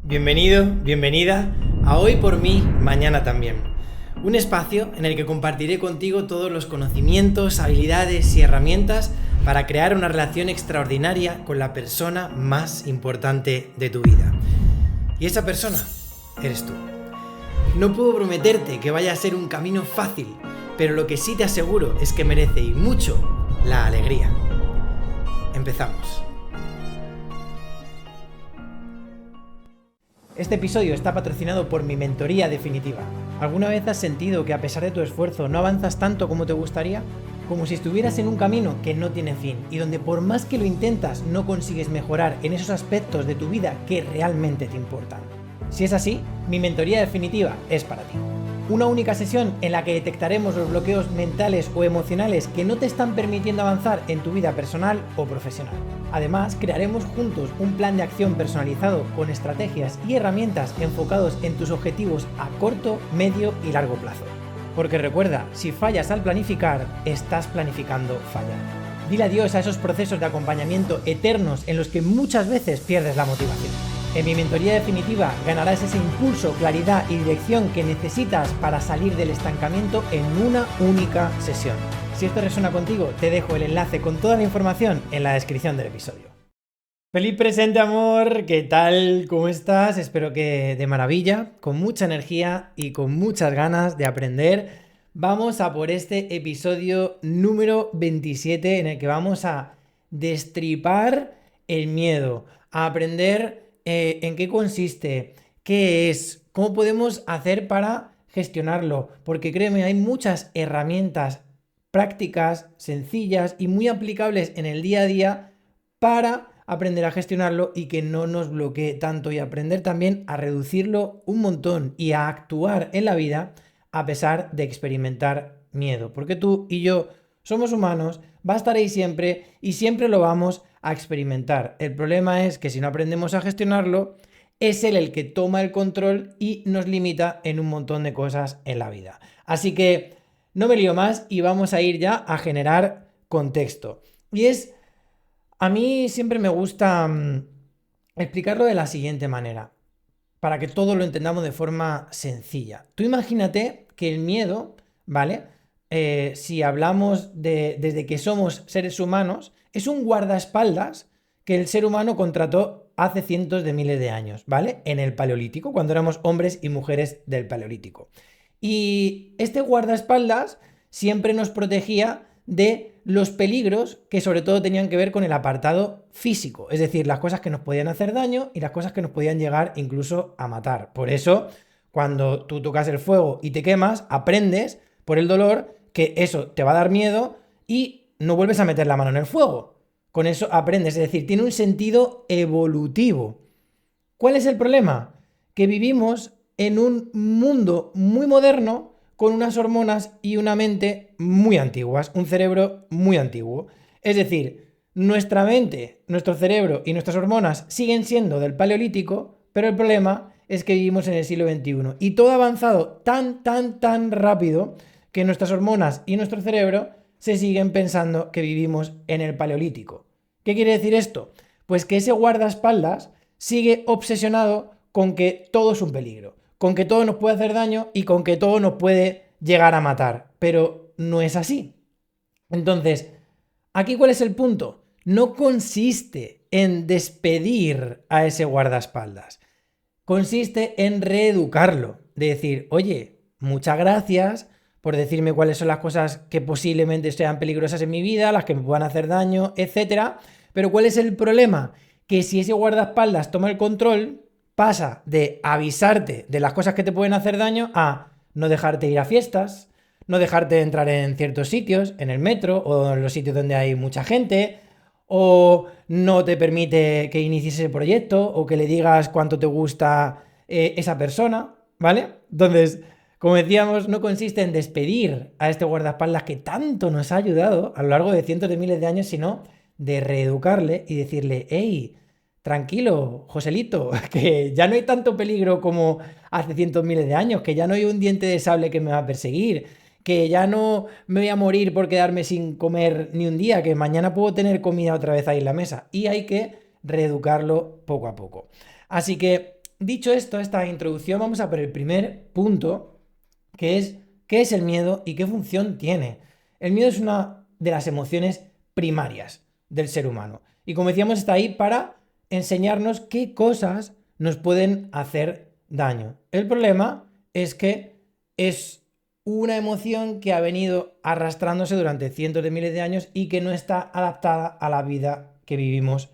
Bienvenido, bienvenida a Hoy por mí, mañana también. Un espacio en el que compartiré contigo todos los conocimientos, habilidades y herramientas para crear una relación extraordinaria con la persona más importante de tu vida. Y esa persona eres tú. No puedo prometerte que vaya a ser un camino fácil, pero lo que sí te aseguro es que merece y mucho la alegría. Empezamos. Este episodio está patrocinado por mi mentoría definitiva. ¿Alguna vez has sentido que a pesar de tu esfuerzo no avanzas tanto como te gustaría? Como si estuvieras en un camino que no tiene fin y donde por más que lo intentas no consigues mejorar en esos aspectos de tu vida que realmente te importan. Si es así, mi mentoría definitiva es para ti. Una única sesión en la que detectaremos los bloqueos mentales o emocionales que no te están permitiendo avanzar en tu vida personal o profesional. Además, crearemos juntos un plan de acción personalizado con estrategias y herramientas enfocados en tus objetivos a corto, medio y largo plazo. Porque recuerda, si fallas al planificar, estás planificando fallar. Dile adiós a esos procesos de acompañamiento eternos en los que muchas veces pierdes la motivación. En mi mentoría definitiva ganarás ese impulso, claridad y dirección que necesitas para salir del estancamiento en una única sesión. Si esto resuena contigo, te dejo el enlace con toda la información en la descripción del episodio. Feliz presente, amor. ¿Qué tal? ¿Cómo estás? Espero que de maravilla, con mucha energía y con muchas ganas de aprender. Vamos a por este episodio número 27 en el que vamos a destripar el miedo, a aprender en qué consiste, qué es, cómo podemos hacer para gestionarlo, porque créeme, hay muchas herramientas prácticas, sencillas y muy aplicables en el día a día para aprender a gestionarlo y que no nos bloquee tanto, y aprender también a reducirlo un montón y a actuar en la vida a pesar de experimentar miedo, porque tú y yo somos humanos, va a estar ahí siempre y siempre lo vamos a experimentar. El problema es que si no aprendemos a gestionarlo, es él el que toma el control y nos limita en un montón de cosas en la vida. Así que no me lío más y vamos a ir ya a generar contexto. Y a mí siempre me gusta explicarlo de la siguiente manera, para que todo lo entendamos de forma sencilla. Tú imagínate que el miedo, ¿vale? Si hablamos desde que somos seres humanos, es un guardaespaldas que el ser humano contrató hace cientos de miles de años, ¿vale? En el Paleolítico, cuando éramos hombres y mujeres del Paleolítico. Y este guardaespaldas siempre nos protegía de los peligros que sobre todo tenían que ver con el apartado físico, es decir, las cosas que nos podían hacer daño y las cosas que nos podían llegar incluso a matar. Por eso, cuando tú tocas el fuego y te quemas, aprendes por el dolor que eso te va a dar miedo y no vuelves a meter la mano en el fuego. Con eso aprendes, es decir, tiene un sentido evolutivo. ¿Cuál es el problema? Que vivimos en un mundo muy moderno con unas hormonas y una mente muy antiguas, un cerebro muy antiguo. Es decir, nuestra mente, nuestro cerebro y nuestras hormonas siguen siendo del Paleolítico, pero el problema es que vivimos en el siglo XXI y todo ha avanzado tan rápido que nuestras hormonas y nuestro cerebro se siguen pensando que vivimos en el Paleolítico. ¿Qué quiere decir esto? Pues que ese guardaespaldas sigue obsesionado con que todo es un peligro, con que todo nos puede hacer daño y con que todo nos puede llegar a matar. Pero no es así. Entonces, ¿aquí cuál es el punto? No consiste en despedir a ese guardaespaldas. Consiste en reeducarlo. De decir, oye, muchas gracias por decirme cuáles son las cosas que posiblemente sean peligrosas en mi vida, las que me puedan hacer daño, etc. Pero ¿cuál es el problema? Que si ese guardaespaldas toma el control, pasa de avisarte de las cosas que te pueden hacer daño a no dejarte ir a fiestas, no dejarte entrar en ciertos sitios, en el metro o en los sitios donde hay mucha gente, o no te permite que inicies ese proyecto o que le digas cuánto te gusta esa persona, ¿vale? Entonces, como decíamos, no consiste en despedir a este guardaespaldas que tanto nos ha ayudado a lo largo de cientos de miles de años, sino de reeducarle y decirle, hey, tranquilo, Joselito, que ya no hay tanto peligro como hace cientos miles de años, que ya no hay un diente de sable que me va a perseguir, que ya no me voy a morir por quedarme sin comer ni un día, que mañana puedo tener comida otra vez ahí en la mesa. Y hay que reeducarlo poco a poco. Así que dicho esto, esta introducción, vamos a por el primer punto, que es ¿qué es el miedo y qué función tiene? El miedo es una de las emociones primarias del ser humano. Y como decíamos, está ahí para enseñarnos qué cosas nos pueden hacer daño. El problema es que es una emoción que ha venido arrastrándose durante cientos de miles de años y que no está adaptada a la vida que vivimos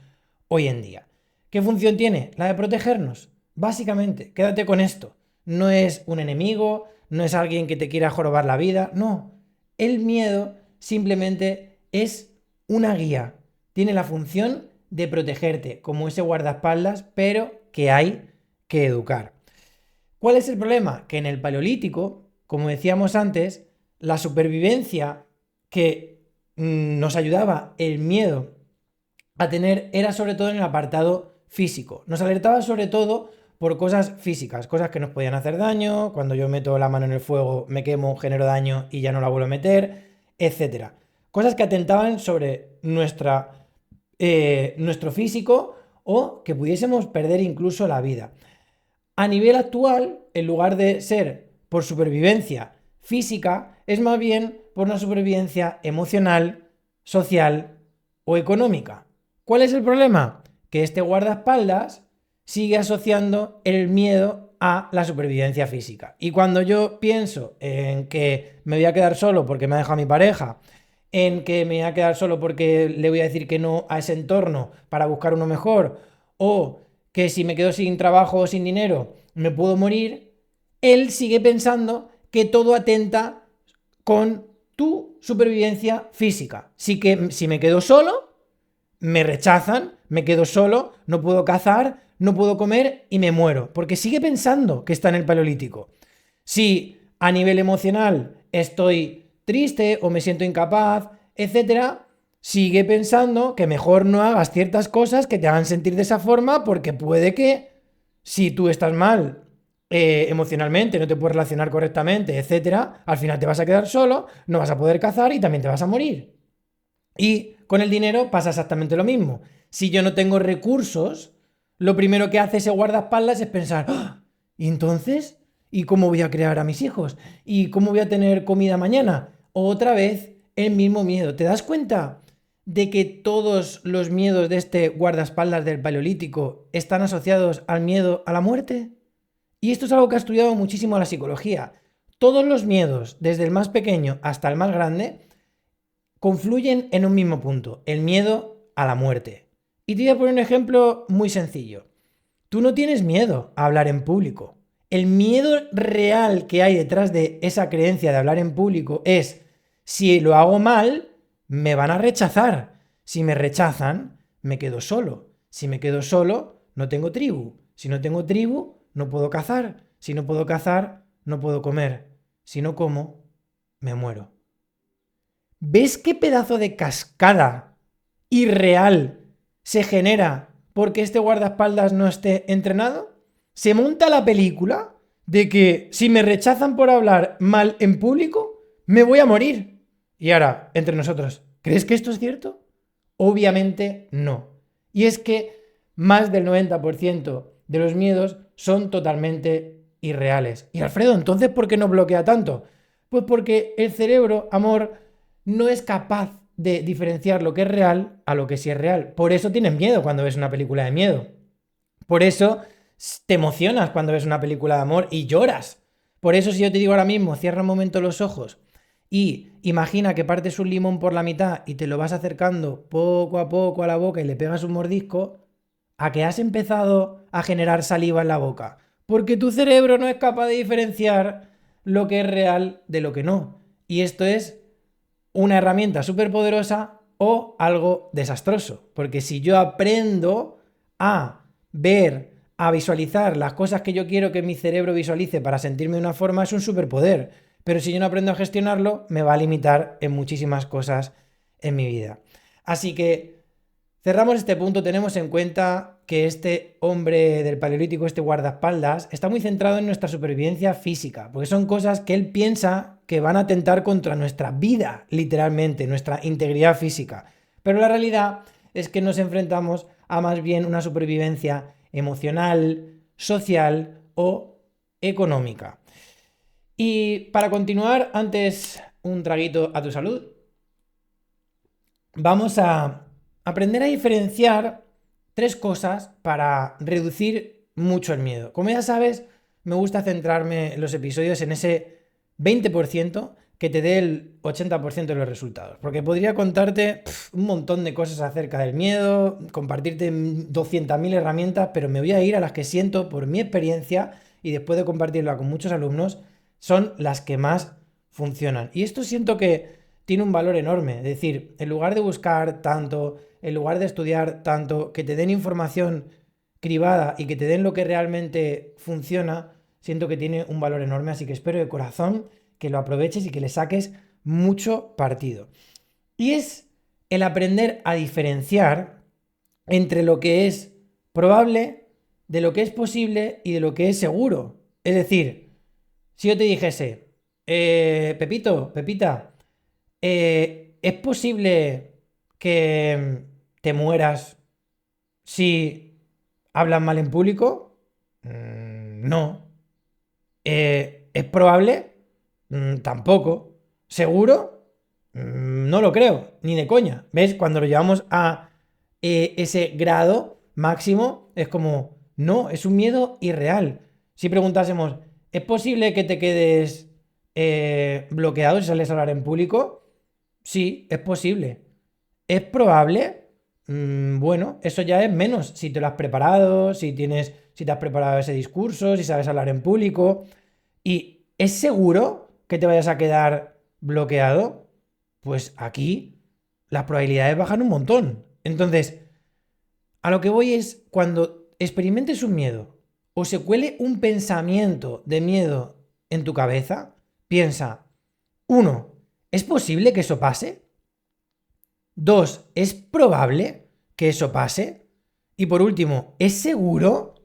hoy en día. ¿Qué función tiene? La de protegernos. Básicamente, quédate con esto. No es un enemigo, no es alguien que te quiera jorobar la vida, no. El miedo simplemente es una guía. Tiene la función de protegerte, como ese guardaespaldas, pero que hay que educar. ¿Cuál es el problema? Que en el Paleolítico, como decíamos antes, la supervivencia que nos ayudaba el miedo a tener era sobre todo en el apartado físico. Nos alertaba sobre todo por cosas físicas, cosas que nos podían hacer daño, cuando yo meto la mano en el fuego me quemo, genero daño y ya no la vuelvo a meter, etc. Cosas que atentaban sobre nuestro físico o que pudiésemos perder incluso la vida. A nivel actual, en lugar de ser por supervivencia física, es más bien por una supervivencia emocional, social o económica. ¿Cuál es el problema? Que este guardaespaldas sigue asociando el miedo a la supervivencia física. Y cuando yo pienso en que me voy a quedar solo porque me ha dejado mi pareja, en que me voy a quedar solo porque le voy a decir que no a ese entorno para buscar uno mejor, o que si me quedo sin trabajo o sin dinero me puedo morir, él sigue pensando que todo atenta con tu supervivencia física. Sí que si me quedo solo, me rechazan, me quedo solo, no puedo cazar, no puedo comer y me muero, porque sigue pensando que está en el Paleolítico. Si a nivel emocional estoy triste o me siento incapaz, etcétera, sigue pensando que mejor no hagas ciertas cosas que te hagan sentir de esa forma, porque puede que si tú estás mal emocionalmente, no te puedes relacionar correctamente, etcétera, al final te vas a quedar solo, no vas a poder cazar y también te vas a morir. Y con el dinero pasa exactamente lo mismo. Si yo no tengo recursos, lo primero que hace ese guardaespaldas es pensar, ¡ah! ¿Y entonces? ¿Y cómo voy a crear a mis hijos? ¿Y cómo voy a tener comida mañana? Otra vez el mismo miedo. ¿Te das cuenta de que todos los miedos de este guardaespaldas del Paleolítico están asociados al miedo a la muerte? Y esto es algo que ha estudiado muchísimo la psicología. Todos los miedos, desde el más pequeño hasta el más grande, confluyen en un mismo punto, el miedo a la muerte. Y te voy a poner un ejemplo muy sencillo. Tú no tienes miedo a hablar en público. El miedo real que hay detrás de esa creencia de hablar en público es, si lo hago mal, me van a rechazar. Si me rechazan, me quedo solo. Si me quedo solo, no tengo tribu. Si no tengo tribu, no puedo cazar. Si no puedo cazar, no puedo comer. Si no como, me muero. ¿Ves qué pedazo de cascada irreal se genera porque este guardaespaldas no esté entrenado? Se monta la película de que si me rechazan por hablar mal en público, me voy a morir. Y ahora, entre nosotros, ¿crees que esto es cierto? Obviamente no. Y es que más del 90% de los miedos son totalmente irreales. Y Alfredo, entonces, ¿por qué no bloquea tanto? Pues porque el cerebro, amor, no es capaz de diferenciar lo que es real a lo que sí es real. Por eso tienes miedo cuando ves una película de miedo. Por eso te emocionas cuando ves una película de amor y lloras. Por eso si yo te digo ahora mismo, cierra un momento los ojos y imagina que partes un limón por la mitad y te lo vas acercando poco a poco a la boca y le pegas un mordisco, a que has empezado a generar saliva en la boca. Porque tu cerebro no es capaz de diferenciar lo que es real de lo que no. Y esto es una herramienta súper poderosa o algo desastroso. Porque si yo aprendo a ver, a visualizar las cosas que yo quiero que mi cerebro visualice para sentirme de una forma, es un superpoder. Pero si yo no aprendo a gestionarlo, me va a limitar en muchísimas cosas en mi vida. Así que cerramos este punto, tenemos en cuenta que este hombre del Paleolítico, este guardaespaldas, está muy centrado en nuestra supervivencia física, porque son cosas que él piensa que van a atentar contra nuestra vida, literalmente, nuestra integridad física. Pero la realidad es que nos enfrentamos a más bien una supervivencia emocional, social o económica. Y para continuar, antes un traguito a tu salud, vamos a aprender a diferenciar 3 cosas para reducir mucho el miedo. Como ya sabes, me gusta centrarme en los episodios en ese 20% que te dé el 80% de los resultados. Porque podría contarte un montón de cosas acerca del miedo, compartirte 200.000 herramientas, pero me voy a ir a las que siento por mi experiencia y después de compartirla con muchos alumnos, son las que más funcionan. Y esto siento que tiene un valor enorme. Es decir, en lugar de buscar tanto, en lugar de estudiar tanto, que te den información cribada y que te den lo que realmente funciona, siento que tiene un valor enorme. Así que espero de corazón que lo aproveches y que le saques mucho partido. Y es el aprender a diferenciar entre lo que es probable, de lo que es posible y de lo que es seguro. Es decir, si yo te dijese, Pepito, Pepita, ¿es posible que te mueras si hablas mal en público? No. ¿Es probable? Tampoco. ¿Seguro? No lo creo, ni de coña. ¿Ves? Cuando lo llevamos a ese grado máximo, es como, no, es un miedo irreal. Si preguntásemos, ¿es posible que te quedes bloqueado si sales a hablar en público? Sí, es posible. ¿Es probable? Bueno, eso ya es menos. Si te lo has preparado, si te has preparado ese discurso, si sabes hablar en público. ¿Y es seguro que te vayas a quedar bloqueado? Pues aquí las probabilidades bajan un montón. Entonces, a lo que voy es cuando experimentes un miedo o se cuele un pensamiento de miedo en tu cabeza, piensa, 1, ¿es posible que eso pase? 2, ¿es probable que eso pase? Y por último, ¿es seguro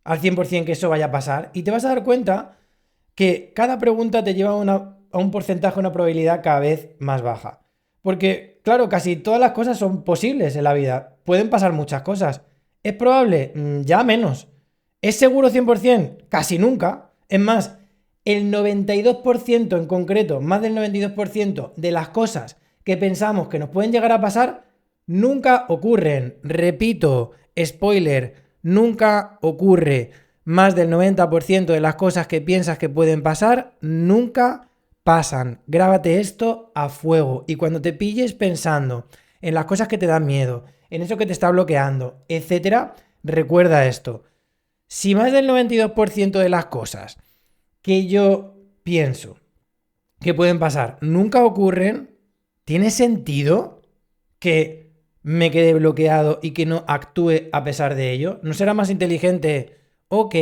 al 100% que eso vaya a pasar? Y te vas a dar cuenta que cada pregunta te lleva a un porcentaje, una probabilidad cada vez más baja. Porque, claro, casi todas las cosas son posibles en la vida. Pueden pasar muchas cosas. ¿Es probable? Ya menos. ¿Es seguro 100%? Casi nunca. Es más, el 92% en concreto, más del 92% de las cosas que pensamos que nos pueden llegar a pasar, nunca ocurren. Repito, spoiler, nunca ocurre. Más del 90% de las cosas que piensas que pueden pasar, nunca pasan. Grábate esto a fuego. Y cuando te pilles pensando en las cosas que te dan miedo, en eso que te está bloqueando, etcétera, recuerda esto. Si más del 92% de las cosas que yo pienso que pueden pasar nunca ocurren, ¿tiene sentido que me quede bloqueado y que no actúe a pesar de ello? ¿No será más inteligente? Ok,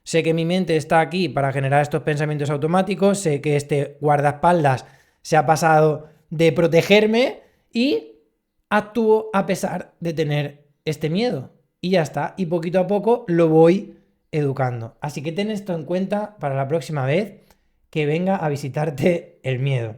sé que mi mente está aquí para generar estos pensamientos automáticos, sé que este guardaespaldas se ha pasado de protegerme y actúo a pesar de tener este miedo. Y ya está, y poquito a poco lo voy educando. Así que ten esto en cuenta para la próxima vez que venga a visitarte el miedo.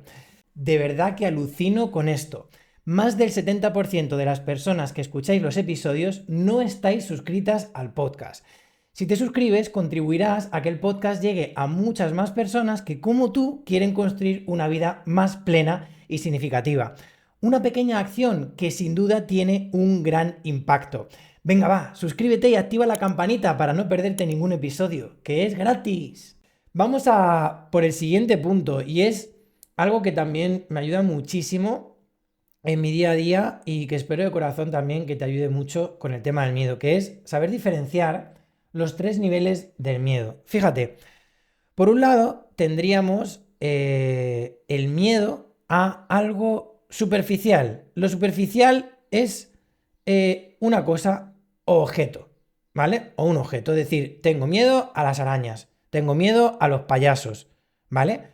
De verdad que alucino con esto. Más del 70% de las personas que escucháis los episodios no estáis suscritas al podcast. Si te suscribes, contribuirás a que el podcast llegue a muchas más personas que, como tú, quieren construir una vida más plena y significativa. Una pequeña acción que sin duda tiene un gran impacto. Venga, va, suscríbete y activa la campanita para no perderte ningún episodio, que es gratis. Vamos a por el siguiente punto, y es algo que también me ayuda muchísimo en mi día a día y que espero de corazón también que te ayude mucho con el tema del miedo, que es saber diferenciar los 3 niveles del miedo. Fíjate, por un lado tendríamos el miedo a algo superficial. Lo superficial es una cosa o objeto, ¿vale? O un objeto, es decir, tengo miedo a las arañas, tengo miedo a los payasos, ¿vale?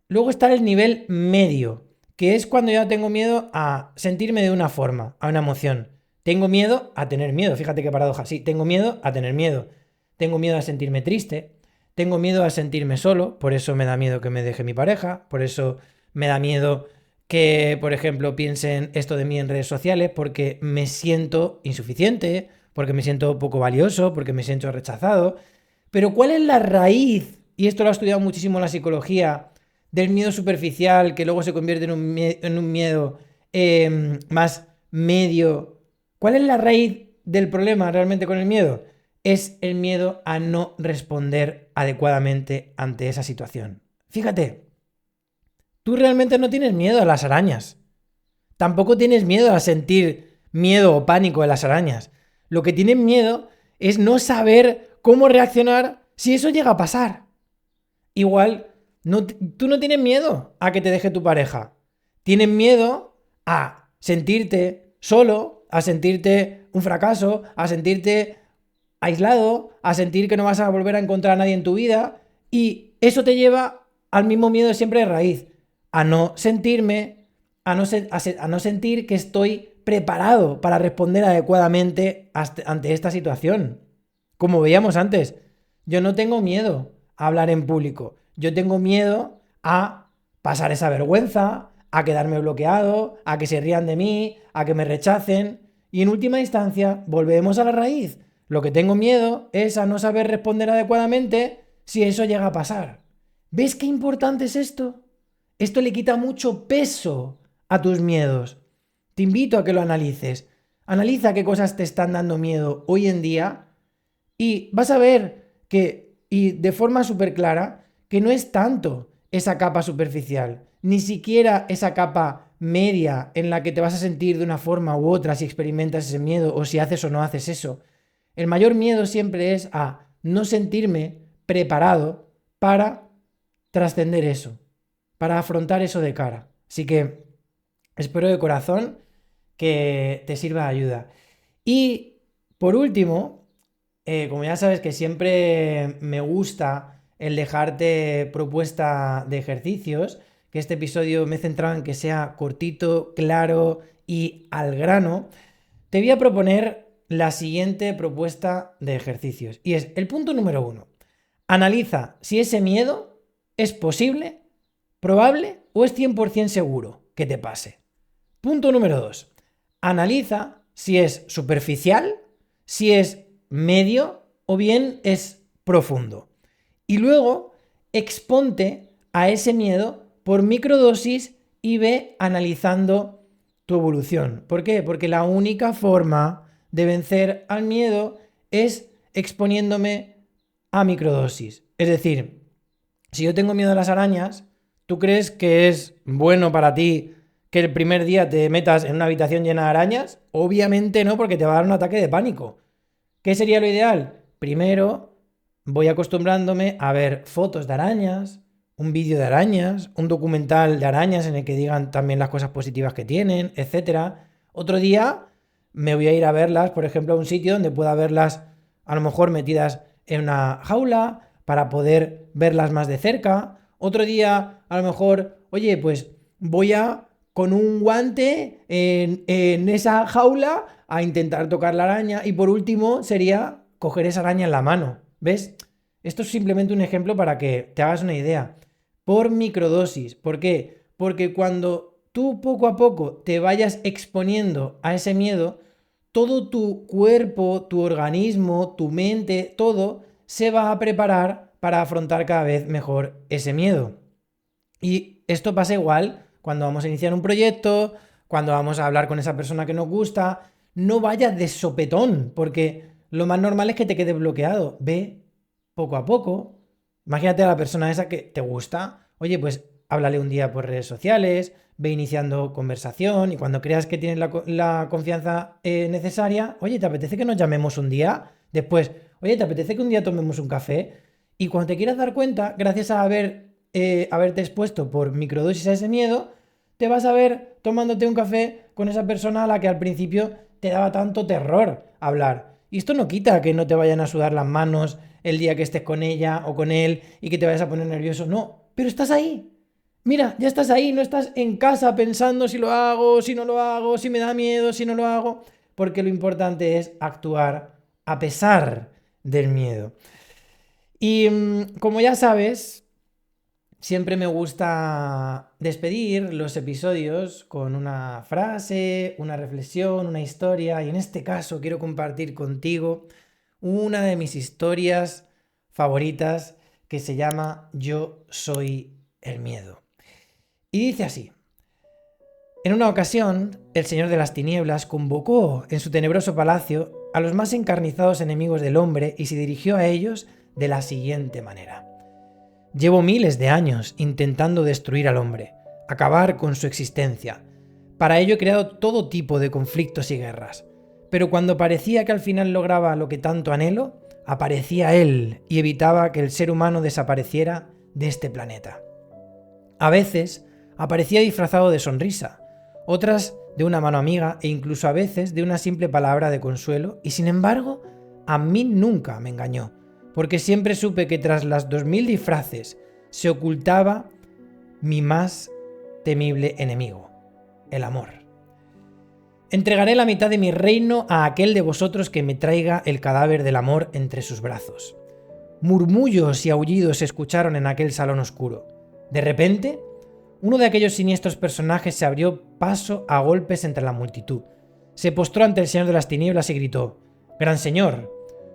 Luego está el nivel medio, que es cuando ya tengo miedo a sentirme de una forma, a una emoción. Tengo miedo a tener miedo, fíjate qué paradoja, sí, tengo miedo a tener miedo. Tengo miedo a sentirme triste, tengo miedo a sentirme solo, por eso me da miedo que me deje mi pareja, por eso me da miedo que, por ejemplo, piensen esto de mí en redes sociales, porque me siento insuficiente, porque me siento poco valioso, porque me siento rechazado. Pero ¿cuál es la raíz? Y esto lo ha estudiado muchísimo la psicología, del miedo superficial que luego se convierte en un miedo más medio. ¿Cuál es la raíz del problema realmente con el miedo? Es el miedo a no responder adecuadamente ante esa situación. Fíjate, tú realmente no tienes miedo a las arañas. Tampoco tienes miedo a sentir miedo o pánico de las arañas. Lo que tienes miedo es no saber cómo reaccionar si eso llega a pasar. Igual, tú no tienes miedo a que te deje tu pareja. Tienes miedo a sentirte solo, a sentirte un fracaso, a sentirte aislado, a sentir que no vas a volver a encontrar a nadie en tu vida. Y eso te lleva al mismo miedo siempre de raíz, a no sentirme, a no sentir que estoy preparado para responder adecuadamente ante esta situación. Como veíamos antes, yo no tengo miedo a hablar en público. Yo tengo miedo a pasar esa vergüenza, a quedarme bloqueado, a que se rían de mí, a que me rechacen. Y en última instancia, volvemos a la raíz. Lo que tengo miedo es a no saber responder adecuadamente si eso llega a pasar. ¿Ves qué importante es esto? Esto le quita mucho peso a tus miedos. Te invito a que lo analices. Analiza qué cosas te están dando miedo hoy en día y vas a ver que, y de forma súper clara, que no es tanto esa capa superficial, ni siquiera esa capa media en la que te vas a sentir de una forma u otra si experimentas ese miedo o si haces o no haces eso. El mayor miedo siempre es a no sentirme preparado para trascender eso, para afrontar eso de cara. Así que espero de corazón que te sirva de ayuda. Y por último, como ya sabes que siempre me gusta el dejarte propuesta de ejercicios, que este episodio me he centrado en que sea cortito, claro y al grano, te voy a proponer la siguiente propuesta de ejercicios. Y es el punto número 1. Analiza si ese miedo es posible, probable o es 100% seguro que te pase. Punto número 2. Analiza si es superficial, si es medio o bien es profundo. Y luego exponte a ese miedo por microdosis y ve analizando tu evolución. ¿Por qué? Porque la única forma de vencer al miedo es exponiéndome a microdosis. Es decir, si yo tengo miedo a las arañas, ¿tú crees que es bueno para ti que el primer día te metas en una habitación llena de arañas? Obviamente no, porque te va a dar un ataque de pánico. ¿Qué sería lo ideal? Primero voy acostumbrándome a ver fotos de arañas, un vídeo de arañas, un documental de arañas en el que digan también las cosas positivas que tienen, etc. Otro día me voy a ir a verlas, por ejemplo, a un sitio donde pueda verlas a lo mejor metidas en una jaula para poder verlas más de cerca. Otro día, a lo mejor, oye, pues voy a con un guante en esa jaula a intentar tocar la araña. Y por último sería coger esa araña en la mano. ¿Ves? Esto es simplemente un ejemplo para que te hagas una idea. Por microdosis. ¿Por qué? Porque cuando tú poco a poco te vayas exponiendo a ese miedo, todo tu cuerpo, tu organismo, tu mente, todo se va a preparar para afrontar cada vez mejor ese miedo. Y esto pasa igual cuando vamos a iniciar un proyecto, cuando vamos a hablar con esa persona que nos gusta. No vayas de sopetón, porque lo más normal es que te quedes bloqueado. Ve poco a poco. Imagínate a la persona esa que te gusta. Oye, pues háblale un día por redes sociales, ve iniciando conversación y cuando creas que tienes la confianza necesaria, oye, ¿te apetece que nos llamemos un día? Después, oye, ¿te apetece que un día tomemos un café? Y cuando te quieras dar cuenta, gracias a haberte expuesto por microdosis a ese miedo, te vas a ver tomándote un café con esa persona a la que al principio te daba tanto terror hablar. Y esto no quita que no te vayan a sudar las manos el día que estés con ella o con él y que te vayas a poner nervioso. No, pero estás ahí. Mira, ya estás ahí, no estás en casa pensando si lo hago, si no lo hago, si me da miedo, si no lo hago, porque lo importante es actuar a pesar del miedo. Y como ya sabes, siempre me gusta despedir los episodios con una frase, una reflexión, una historia, y en este caso quiero compartir contigo una de mis historias favoritas que se llama Yo soy el miedo. Y dice así: en una ocasión, el Señor de las Tinieblas convocó en su tenebroso palacio a los más encarnizados enemigos del hombre y se dirigió a ellos de la siguiente manera: llevo miles de años intentando destruir al hombre, acabar con su existencia. Para ello he creado todo tipo de conflictos y guerras. Pero cuando parecía que al final lograba lo que tanto anhelo, aparecía él y evitaba que el ser humano desapareciera de este planeta. A veces aparecía disfrazado de sonrisa, otras de una mano amiga e incluso a veces de una simple palabra de consuelo, y sin embargo, a mí nunca me engañó, porque siempre supe que tras las 2000 disfraces se ocultaba mi más temible enemigo, el amor. Entregaré la mitad de mi reino a aquel de vosotros que me traiga el cadáver del amor entre sus brazos. Murmullos y aullidos se escucharon en aquel salón oscuro. De repente, uno de aquellos siniestros personajes se abrió paso a golpes entre la multitud. Se postró ante el Señor de las Tinieblas y gritó: «Gran Señor,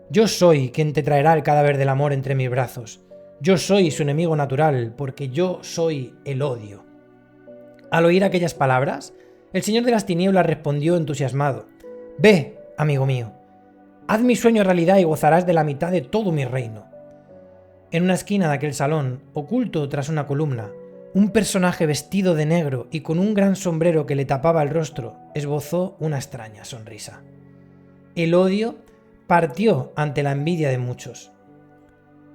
yo soy quien te traerá el cadáver del amor entre mis brazos. Yo soy su enemigo natural, porque yo soy el odio». Al oír aquellas palabras, el Señor de las Tinieblas respondió entusiasmado: «Ve, amigo mío, haz mi sueño realidad y gozarás de la mitad de todo mi reino». En una esquina de aquel salón, oculto tras una columna, un personaje vestido de negro y con un gran sombrero que le tapaba el rostro esbozó una extraña sonrisa. El odio partió ante la envidia de muchos.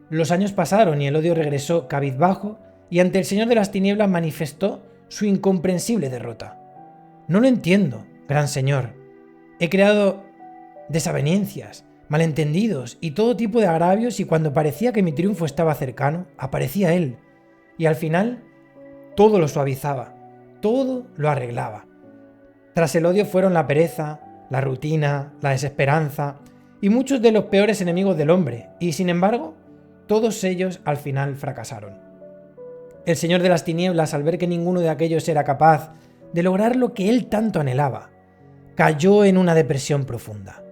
Los años pasaron y el odio regresó cabizbajo y ante el Señor de las Tinieblas manifestó su incomprensible derrota. «No lo entiendo, gran señor. He creado desavenencias, malentendidos y todo tipo de agravios, y cuando parecía que mi triunfo estaba cercano, aparecía él. Y al final, todo lo suavizaba, todo lo arreglaba. Tras el odio fueron la pereza, la rutina, la desesperanza y muchos de los peores enemigos del hombre, y sin embargo, todos ellos al final fracasaron. El Señor de las Tinieblas, al ver que ninguno de aquellos era capaz de lograr lo que él tanto anhelaba, cayó en una depresión profunda,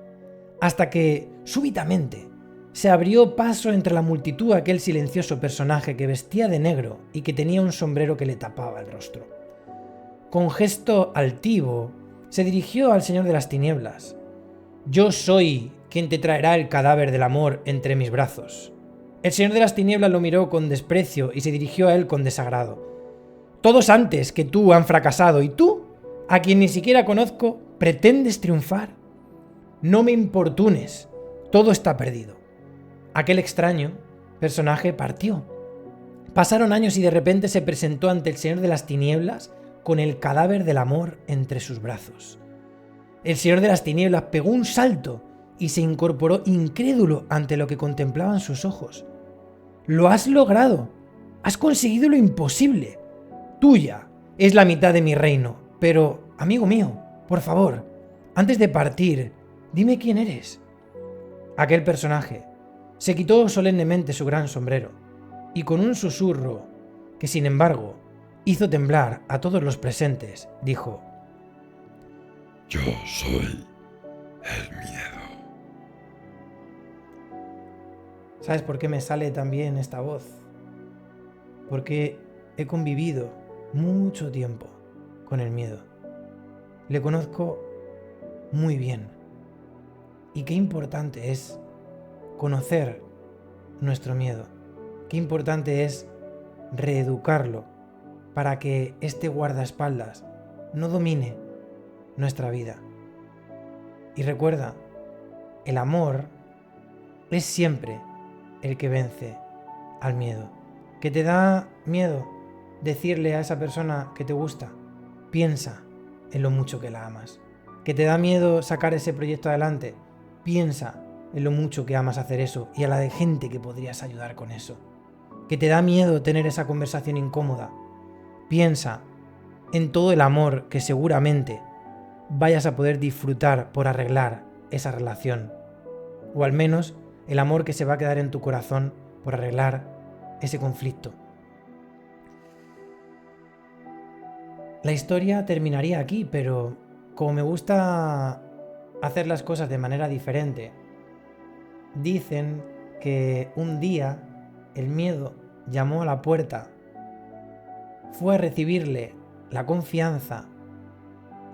hasta que, súbitamente, se abrió paso entre la multitud aquel silencioso personaje que vestía de negro y que tenía un sombrero que le tapaba el rostro. Con gesto altivo, se dirigió al Señor de las Tinieblas: «Yo soy quien te traerá el cadáver del amor entre mis brazos». El Señor de las Tinieblas lo miró con desprecio y se dirigió a él con desagrado: «Todos antes que tú han fracasado, y tú, a quien ni siquiera conozco, pretendes triunfar. No me importunes, todo está perdido». Aquel extraño personaje partió. Pasaron años y de repente se presentó ante el Señor de las Tinieblas con el cadáver del amor entre sus brazos. El Señor de las Tinieblas pegó un salto y se incorporó incrédulo ante lo que contemplaban sus ojos. «Lo has logrado, has conseguido lo imposible. Tuya es la mitad de mi reino, pero, amigo mío, por favor, antes de partir, dime quién eres». Aquel personaje se quitó solemnemente su gran sombrero y con un susurro que, sin embargo, hizo temblar a todos los presentes, dijo: «Yo soy el miedo». ¿Sabes por qué me sale también esta voz? Porque he convivido mucho tiempo con el miedo. Le conozco muy bien. Y qué importante es conocer nuestro miedo. Qué importante es reeducarlo para que este guardaespaldas no domine nuestra vida. Y recuerda, el amor es siempre el que vence al miedo. ¿Que te da miedo decirle a esa persona que te gusta? Piensa en lo mucho que la amas. ¿Que te da miedo sacar ese proyecto adelante? Piensa en lo mucho que amas hacer eso y a la de gente que podrías ayudar con eso. ¿Que te da miedo tener esa conversación incómoda? Piensa en todo el amor que seguramente vayas a poder disfrutar por arreglar esa relación. O al menos el amor que se va a quedar en tu corazón por arreglar ese conflicto. La historia terminaría aquí, pero como me gusta hacer las cosas de manera diferente, dicen que un día el miedo llamó a la puerta, fue a recibirle la confianza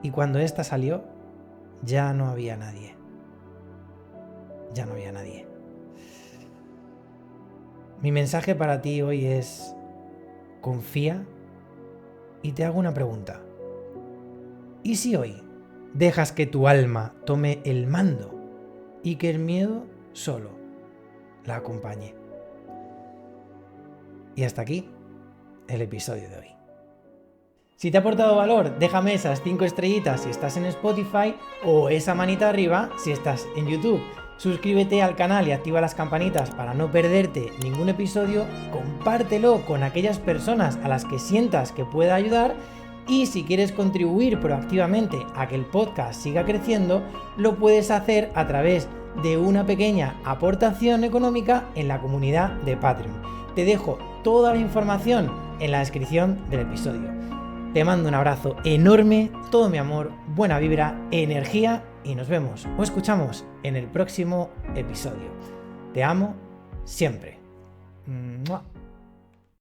y cuando ésta salió ya no había nadie. Ya no había nadie. Mi mensaje para ti hoy es: confía y te hago una pregunta. ¿Y si hoy dejas que tu alma tome el mando y que el miedo solo la acompañe? Y hasta aquí el episodio de hoy. Si te ha aportado valor, déjame esas 5 estrellitas si estás en Spotify o esa manita arriba si estás en YouTube. Suscríbete al canal y activa las campanitas para no perderte ningún episodio. Compártelo con aquellas personas a las que sientas que pueda ayudar. Y si quieres contribuir proactivamente a que el podcast siga creciendo, lo puedes hacer a través de una pequeña aportación económica en la comunidad de Patreon. Te dejo toda la información en la descripción del episodio. Te mando un abrazo enorme, todo mi amor, buena vibra, energía y nos vemos o escuchamos en el próximo episodio. Te amo siempre. ¡Mua!